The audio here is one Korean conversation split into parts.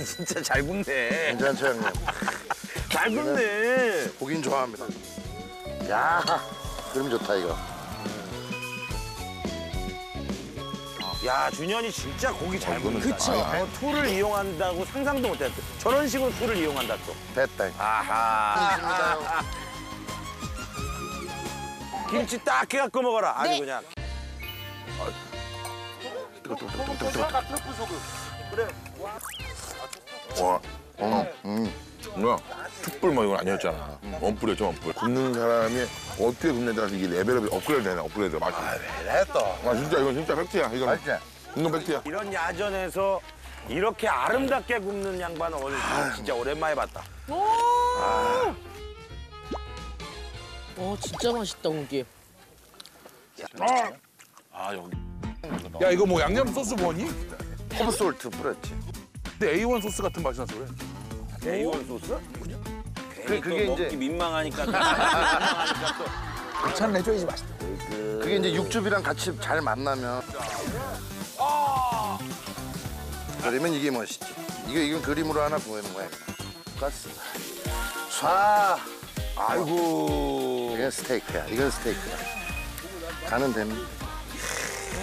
진짜 잘 굽네. 괜찮죠, 형님? 잘 굽네. 고긴 좋아합니다. 야, 그림 좋다, 이거. 야, 준현이 진짜 고기 잘 굽는다. 그쵸. 툴을 이용한다고 상상도 못했어. 저런 식으로 툴을 이용한다 또. 됐다. 아하. 김치 딱 해갖고 먹어라. 아주 네. 그냥. 와, 뭐야? 툭불 뭐 이건 아니었잖아. 원뿔이었죠, 원뿔. 굽는 사람이 어떻게 굽느냐에 따라서 이게 레벨업이 업그레이드 되네, 업그레이드. 맛이. 그래, 또. 아, 진짜 이건 진짜 팩트야. 이건 맛있지? 이건 팩트야. 이런 야전에서 이렇게 아름답게 굽는 양반은 오늘 진짜 오랜만에 봤다. 진짜 맛있다, 고기. 아, 여기. 야 이거 뭐 양념 소스 뭐니? 허브솔트 뿌렸지. 근데 A1 소스 같은 맛이 나서 그래. A1 소스? 그게 그게 이제- 이제 민망하니까. 민망하니까 또. 반찬 내줘야지 맛있다. 그게 이제 육즙이랑 같이 잘 만나면. 그러면 이게 멋있지. 이건 그림으로 하나 보이는 거야. 가스. 쏴. 아이고. 이건 스테이크야. 이건 스테이크야. 가는 됩니다.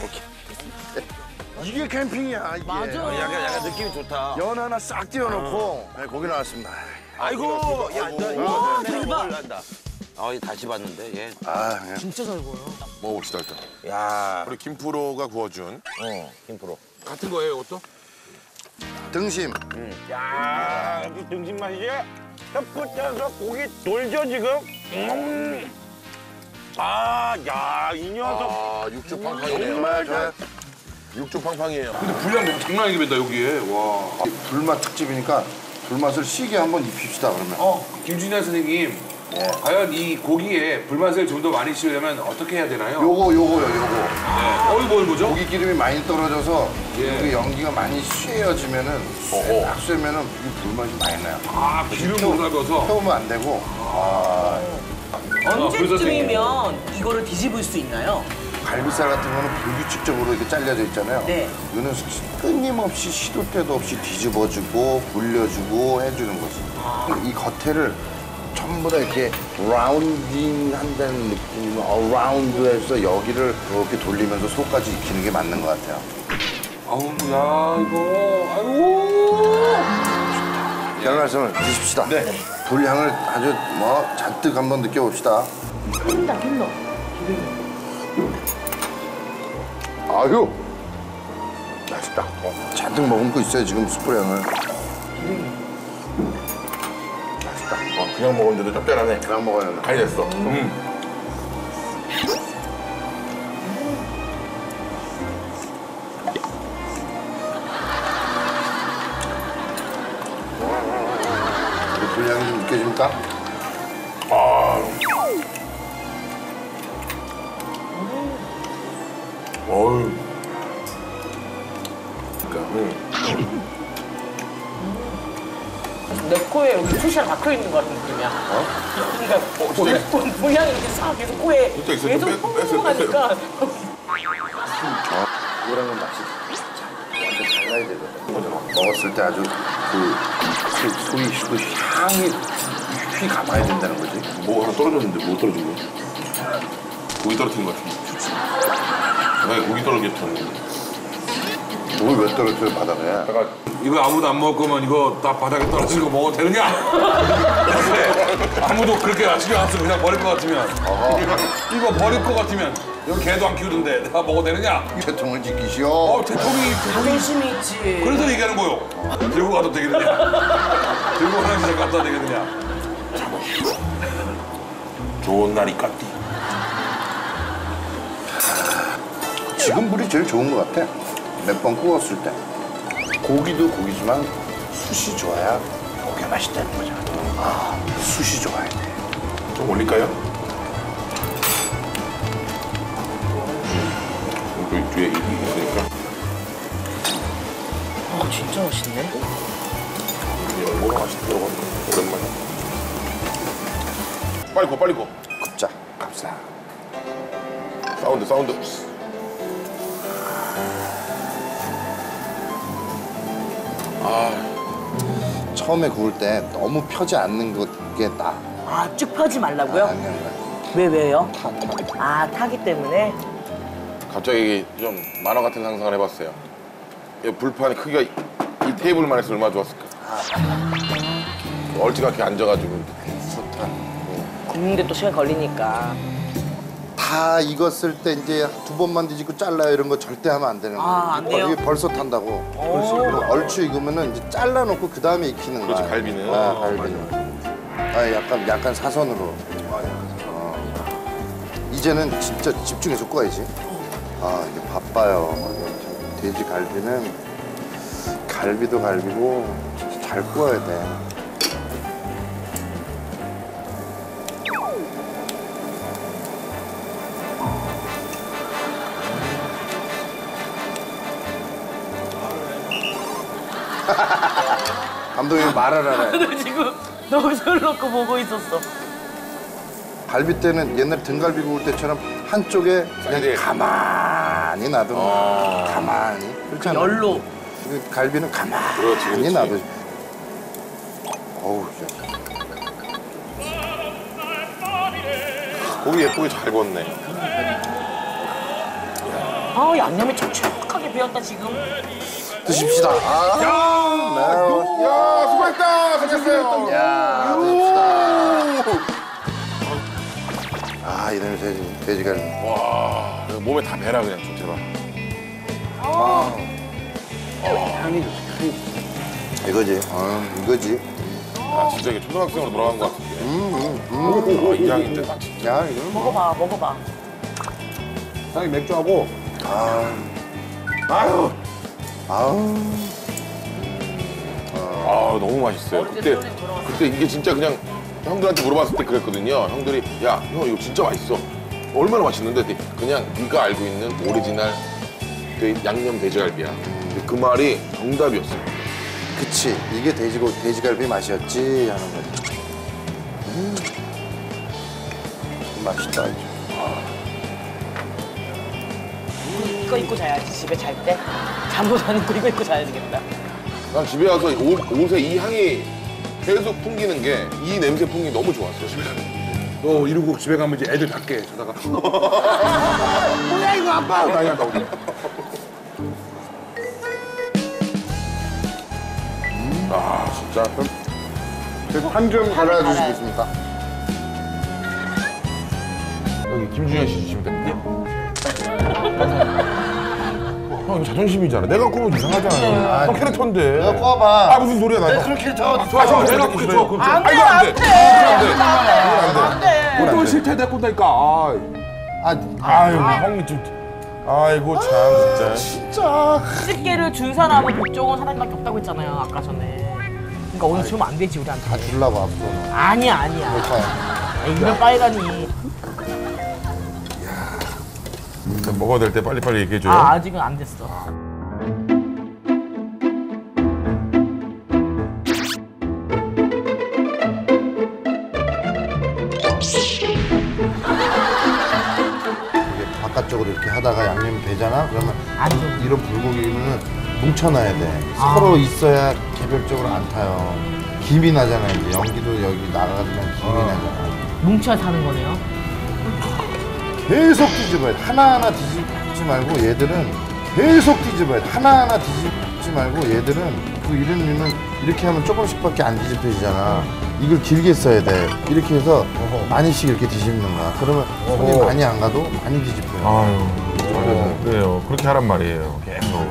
오케이. 이게 캠핑이야, 이게. 맞아. 약간 느낌이 좋다. 연 하나 싹 띄워놓고 네, 고기 나왔습니다. 아이고. 야, 너 이거 대박. 난다. 이 다시 봤는데 얘. 아, 예. 진짜 잘 보여. 먹어봅시다, 일단. 야. 우리 김프로가 구워준. 김프로. 같은 거예요 이것도? 등심. 야, 여기 등심 맛이지? 햇볕에서 고기 돌죠 지금? 야, 이 녀석. 아, 육즙 팡팡이네요. 정말 좋아요. 육즙 팡팡이에요. 근데 분량 장난 아니게 뺀다 여기에. 와. 불맛 특집이니까 불맛을 시게 한번 입힙시다, 그러면. 김준현 선생님, 과연 이 고기에 불맛을 좀 더 많이 씌우려면 어떻게 해야 되나요? 요거요. 이거 뭐죠? 고기 기름이 많이 떨어져서 예. 그 연기가 많이 쇠어지면은 딱 쇠면은 이 불맛이 많이 나요. 기름으로 삶아서. 태우면 안 되고. 언제쯤이면 이거를 뒤집을 수 있나요? 갈비살 같은 거는 불규칙적으로 이렇게 잘려져 있잖아요. 네. 이거는 끊임없이 시도 때도 없이 뒤집어주고 굴려주고 해주는 거지. 이 겉에를 전부 다 이렇게 라운딩 한다는 느낌으로 어라운드해서 여기를 이렇게 돌리면서 속까지 익히는 게 맞는 것 같아요. 아우, 야, 이거. 아이고. 별 말씀을 드십시다. 네. 불향을 아주 잔뜩 한번 느껴봅시다. 흰다. 아유, 맛있다. 잔뜩 머금고 있어요, 지금 숯불향을. 맛있다. 그냥 먹었는데도 짭짤하네. 그냥 먹어야 돼. 간이 됐어. 불향이 좀 느껴집니까? 어우. 내 코에 여기 푸시가 박혀 있는 것 같은 느낌이야. 그러니까 분량이 이렇게 싹 계속 코에 진짜 있어요. 계속 뺐어요. 퐁퐁하니까. 이거랑은 맛이 완전 달라야 되거든. 먹었을 때 아주 그 향이 휘 감아야 된다는 거지. 뭐 하나 떨어졌는데 뭐 떨어진 거야? 고기 떨어뜨린 것 같은데. 왜 고기 떨어졌던 뭘 왜 떨어져요, 바닥에? 이거 아무도 안 먹을 거면 이거 다 바닥에 떨어진 거 먹어도 되느냐? 근데 아무도 그렇게 신경 안 쓰고 그냥 버릴 것 같으면. 이거 버릴 것 같으면. 여기 개도 안 키우던데 내가 먹어도 되느냐? 채통을 지키시오. 대통이. 자존심이 있지. 그래서 얘기하는 거요. 들고 가도 되겠느냐? 들고 화장실에 갖다 되겠느냐? 좋은 날이 깠디. 지금 물이 제일 좋은 것 같아. 몇 번 구웠을 때. 고기도 고기지만 숯이 좋아야 고기가 맛있다는 거죠. 숯이 좋아야 돼. 좀 올릴까요? 여기 뒤에 이게 있으니까. 진짜 맛있네. 뭐가 맛있다. 이거 오랜만에. 빨리 고 빨리 고. 굽자. 갑시다. 사운드. 처음에 구울 때 너무 펴지 않는 게 나. 아, 쭉 펴지 말라고요? 아니야. 왜요? 타. 아, 타기 때문에? 갑자기 좀 만화 같은 상상을 해봤어요. 이 불판 크기가 이 테이블만 해서 얼마나 좋았을까. 얼찌감치 앉아가지고. 굽는데 또 시간 걸리니까. 다 익었을 때 이제 2번만 뒤집고 잘라요 이런 거 절대 하면 안 되는 거예요. 아, 안 돼요? 이게 벌써 탄다고. 그리고 얼추 익으면은 이제 잘라놓고 그 다음에 익히는 거야. 그렇지, 갈비는. 아, 갈비는. 아, 약간 사선으로. 이제는 진짜 집중해서 구워야지. 아, 이게 바빠요. 돼지 갈비는 갈비도 갈비고 진짜 잘 구워야 돼. 감독님 말하라. 나 지금 너무 술 놓고 보고 있었어. 갈비 때는 옛날 등갈비 구울 때처럼 한쪽에 그냥 네. 가만히 놔두면 가만히 그렇잖아. 열로. 그 갈비는 가만히 그렇지. 놔두지. 어우, 고기 예쁘게 잘 구웠네. 아, 양념이 촉촉하게 배었다, 지금. 드십시다. 야, 수고했다. 수고했어요. 야, 드십시다. 아, 이놈의 돼지갈비. 와, 몸에 다 배라 그냥 좀 제발. 향이 이거지. 이거지. 아, 진짜 이게 초등학생으로 돌아간 것 같은데. 이 향인데, 나 진짜. 야, 이거 먹어봐. 형이 맥주하고. 아유, 아우. 아, 너무 맛있어요. 그때 이게 진짜 그냥 형들한테 물어봤을 때 그랬거든요. 형들이, 야, 형 이거 진짜 맛있어. 얼마나 맛있는데? 그냥 네가 알고 있는 오리지널 양념 돼지갈비야. 근데 그 말이 정답이었어요. 그치. 이게 돼지갈비 맛이었지 하는 거지. 맛있다. 이거 입고 자야지, 집에 잘 때. 잠옷 안 입고 이거 입고 자야 되겠다. 난 집에 와서 옷에 이 향이 계속 풍기는 게 이 냄새 풍기 너무 좋았어요. 집에 가면. 너 이러고 집에 가면 이제 애들 닦게 자다가. 뭐야 이거 아빠! 아니야 나 오늘. 아 진짜 한점 갈아주시겠습니까? 여기 김준현 씨 주시면 됩니다. 형 이거 자존심이잖아. 내가 꾸면 이상하잖아. 형 캐릭터인데. 너 꺼봐. 아 무슨 소리야 나. 그렇게 더 형 내가 꾸면 줘. 그럼 안 돼, 이거 안 돼. 안 돼. 또 싫대 내가 꾼다니까. 아, 아유 형이 좀. 아이고 참 진짜. 진짜. 집게를 준 사람은 복종은 사람밖에 없다고 했잖아요, 아까 전에. 그러니까 오늘 주면 안 되지, 우리한테. 다 주려고 앞으로는. 아니야. 에이, 이런 빨간이. 먹어야 될 때 빨리빨리 얘기해줘요. 아, 아직은 안 됐어. 이게 바깥쪽으로 이렇게 하다가 양념이 되잖아? 그러면 안 돼. 이런 불고기는 뭉쳐놔야 돼. 서로 있어야 개별적으로 안 타요. 김이 나잖아, 이제. 연기도 여기 나가면 김이 나잖아. 뭉쳐야 사는 거네요. 계속 뒤집어야 돼. 하나하나 뒤집지 말고 얘들은 계속 뒤집어야 돼. 하나하나 뒤집지 말고 얘들은 그 이름이면 이렇게 하면 조금씩밖에 안 뒤집혀지잖아. 이걸 길게 써야 돼. 이렇게 해서 많이씩 이렇게 뒤집는 거야. 그러면 손이 많이 안 가도 많이 뒤집혀요. 아유 그래요. 그렇게 하란 말이에요. 계속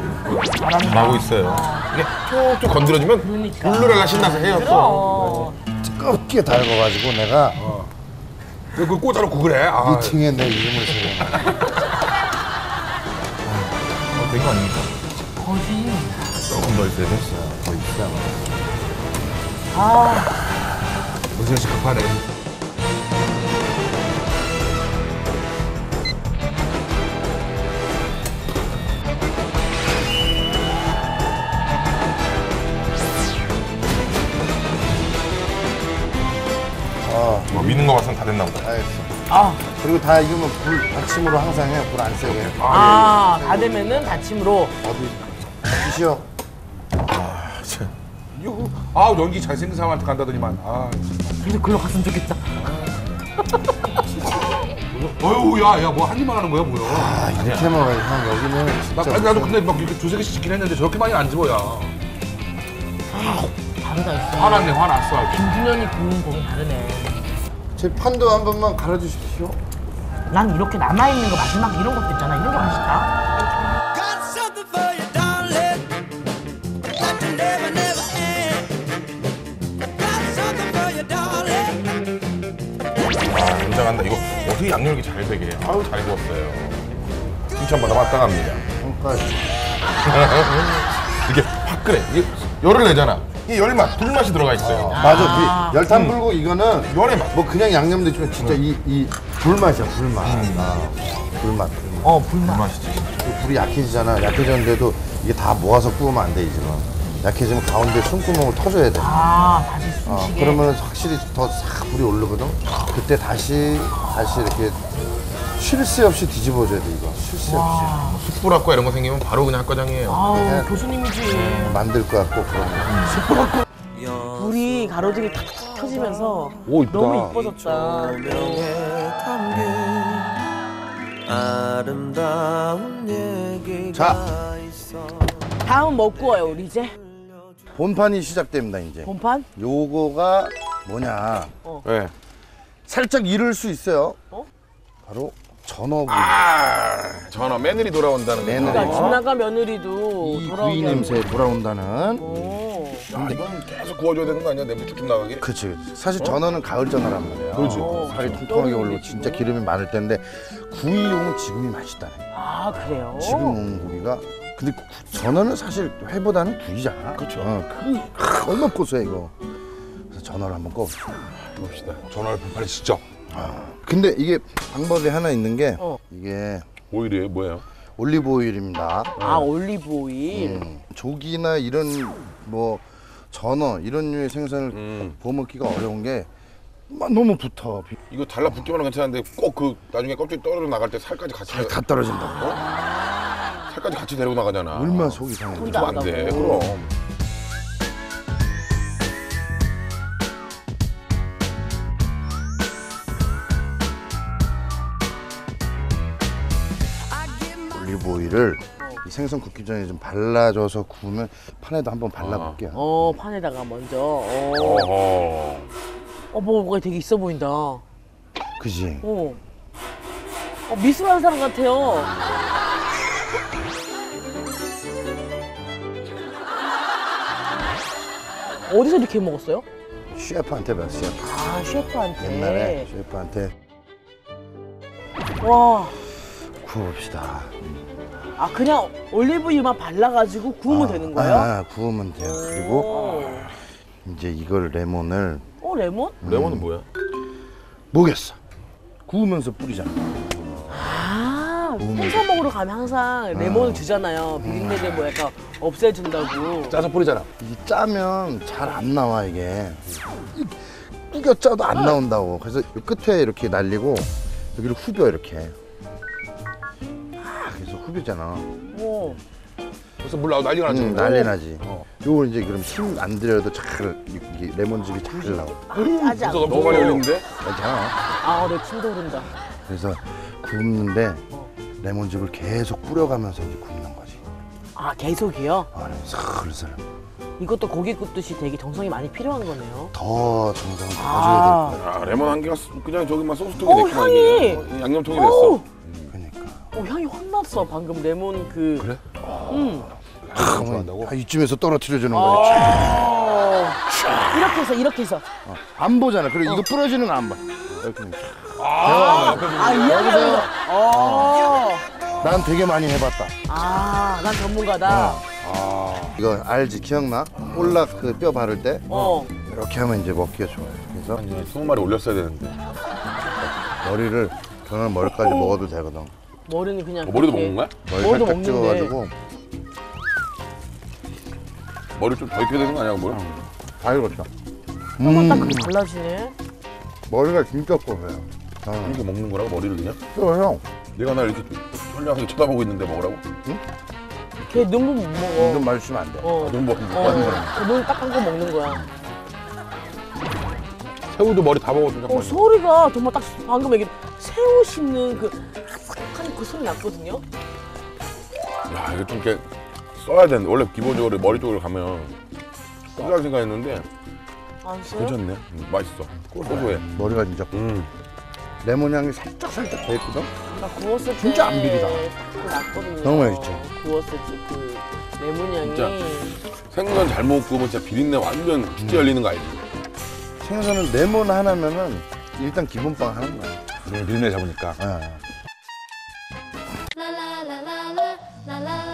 잘하고 있어요. 이게 툭툭 건드려주면 그러니까. 룰루랄라 신나서 해요 또. 뜨겁게 달궈가지고 내가 그 꽂아놓고 그래. 아, 미팅에 내 이름을 새겨놔. 된 거 아닙니까? 거지. 조금 더 있어야 돼. 거의 비싼 거. 문세현 씨 급하네. 뭐 믿는 거 봐서는 다 됐나 보다. 알겠어. 아, 그리고 다 익으면 불 받침으로 항상 해. 불 안 세게. 다 되면은 받침으로. 어디 드시오. 아 연기 잘생긴 사람한테 간다더니만. 아. 그래도 글로 갔으면 좋겠다. 어휴 야야 뭐 한 입만 하는 거야 뭐야. 아, 이렇게 먹어요. 형 여기는 나 진짜. 나도 근데 막 이렇게 두세 개씩 시키긴 했는데 저렇게 많이 안 집어야. 다르다 있어. 화났네 화났어. 김준현이 구운 고기 다르네. 제 판도 한 번만 갈아주십시오. 난 이렇게 남아있는 거 마지막 이런 것도 있잖아. 이런 게 맛있다. Got something for you, darling. That you never, never had. Got something for you, darling. 아, 굉장한다. 이거 어떻게 양념이 잘 배게? 아유, 잘 구웠어요. 칭찬받아 마땅합니다. 형까지. 이게 화끈해. 이게 열을 내잖아. 이게 열맛, 불맛이 들어가 있어요. 맞아. 열탕 불고 이거는 열의 맛. 뭐 그냥 양념도 있지만 진짜 이 불맛이야, 불맛. 불맛. 불맛. 맛이지. 불이 약해지잖아. 약해졌는데도 이게 다 모아서 구우면 안 돼, 이 집은. 약해지면 가운데 숨구멍을 터줘야 돼. 다시 숨쉬게. 그러면 확실히 더 싹 불이 오르거든. 그때 다시 이렇게 쉴 새 없이 뒤집어줘야 돼, 이거. 쉴 새 없이. 숯불학과 이런 거 생기면 바로 그냥 학과장이에요. 아우, 교수님이지. 만들 것 같고 그런 거. 불이 가로등이 탁탁 켜지면서 오, 이쁘다. 너무 이뻐졌다. 아름다운 얘기가 자. 있어. 다음 뭐 구워요, 우리 이제? 본판이 시작됩니다, 이제. 본판? 요거가 뭐냐. 네. 살짝 이를 수 있어요. 바로 전어구이. 전화 며느리 돌아온다는 거. 며느리. 그러니까 집 나가 며느리도 이 돌아오게 구이 하는 냄새 돌아온다는. 오. 야, 이건 계속 구워줘야 되는 거 아니야? 냄새 쭉쭉 나가게? 그치. 사실 전어는 가을 전어란 말이야. 그렇지. 살이 통통하게 올리고 진짜 기름이 많을 텐데 구이용은 지금이 맛있다네. 아, 그래요? 지금 먹는 고기가. 근데 전어는 사실 회보다는 구이잖아. 그렇죠. 얼마나 고소해 이거. 그래서 전어를 한번 꺼봅시다. 봅시다. 전화를 불판에 진짜. 근데 이게 방법이 하나 있는 게 이게 오일이에요? 뭐예요? 올리브 오일입니다. 아, 올리브 오일. 조기나 이런 뭐 전어 이런 류의 생선을 버먹기가 어려운 게 너무 붙어. 이거 달라붙기만 하면 괜찮은데 꼭 그 나중에 껍질 떨어져 나갈 때 살까지 같이 다 떨어진다고. 살까지 같이 데리고 나가잖아. 얼마나 속이 상해. 혼자 그러면 안 돼. 그럼. 올리브 오일을 이 생선 굽기 전에 좀 발라줘서 구우면 판에도 한번 발라볼게요. 판에다가 먼저. 어허. 뭐가 되게 있어 보인다. 그지? 미술하는 사람 같아요. 어디서 이렇게 먹었어요? 셰프한테 배웠어. 셰프. 아, 셰프한테. 옛날에 셰프한테 와. 구워봅시다. 아, 그냥 올리브유만 발라가지고 구우면 되는 거예요? 구우면 돼요. 그리고 이제 이걸 레몬을 레몬? 레몬은 뭐야? 모겠어. 구우면서 뿌리잖아. 생선 먹으러 가면 항상 레몬을 주잖아요. 비린내를 뭐 약간 없애준다고. 짜서 뿌리잖아. 이게 짜면 잘 안 나와 이게. 꾸겨 짜도 안 나온다고. 그래서 이 끝에 이렇게 날리고 여기를 후벼 이렇게. 그래서 후벼잖아. 그래서 물 나오고 난리가 나지. 난리 나지. 요거 이제 그럼 힘 안 들여도 잘 이게 레몬즙이 잘 나와. 짜지 않고. 너무 많이 올리는데? 괜찮아. 내 침도 오른다. 그래서 굽는데 레몬즙을 계속 뿌려가면서 이제 굽는 거지. 아, 계속이요? 슬슬 이것도 고기 굽듯이 되게 정성이 많이 필요한 거네요. 더 정성을 더 줘야 될 거야. 아, 레몬 한 개가 그냥 저기만 소스통이 됐구나. 향이! 이게. 양념통이 됐어. 그러니까. 향이 확 났어. 방금 레몬 그. 그래? 이쯤에서 떨어뜨려 주는 거지. 이렇게 해서. 안 보잖아. 그래 이거 부러지는 거 안 봐. 이렇게. 이렇게. 난 되게 많이 해봤다. 난 전문가다. 이거 알지? 기억나? 볼락 그 뼈 바를 때 이렇게 하면 이제 먹기가 좋아요. 그래서 20마리 올렸어야 되는데. 머리를 저는 머리까지 먹어도 되거든. 머리는 그냥. 머리도 그렇게- 먹는 거야? 머리 머리도 살짝 먹는데. 찍어가지고 머리 좀 더 익혀야 되는 거 아니야, 뭘? 다 익었어. 딱 그게 달라지네. 머리가 진짜 고소해요. 이렇게 먹는 거라고, 머리를 그냥? 형. 내가 날 이렇게 현량하게 쳐다보고 있는데 먹으라고? 걔 눈물 못 먹어. 눈 마주치면 안 돼. 눈 먹. 눈딱 감고 먹는 거야. 새우도 머리 다 먹었어 잠깐만. 소리가 정말 딱 방금 얘기 새우 씹는 그 아삭한 그 소리 났거든요. 야 이거 좀 이렇게 써야 되는데 원래 기본적으로 머리 쪽으로 가면 쓰라고 생각했는데 안 써요? 괜찮네. 맛있어. 고소해. 머리가 진짜 레몬 향이 살짝 배있거든. 나 구웠을 때 진짜 안 비리다. 그 났거든요. 너무 맛있죠? 구웠을 때 그 레몬 향이. 진짜. 생선 잘못 구우면 진짜 비린내 완전 축제 열리는 거 알지? 생선은 레몬 하나면은 일단 기본빵 하는 거야. 비린내 잡으니까. 예. la la la la la la la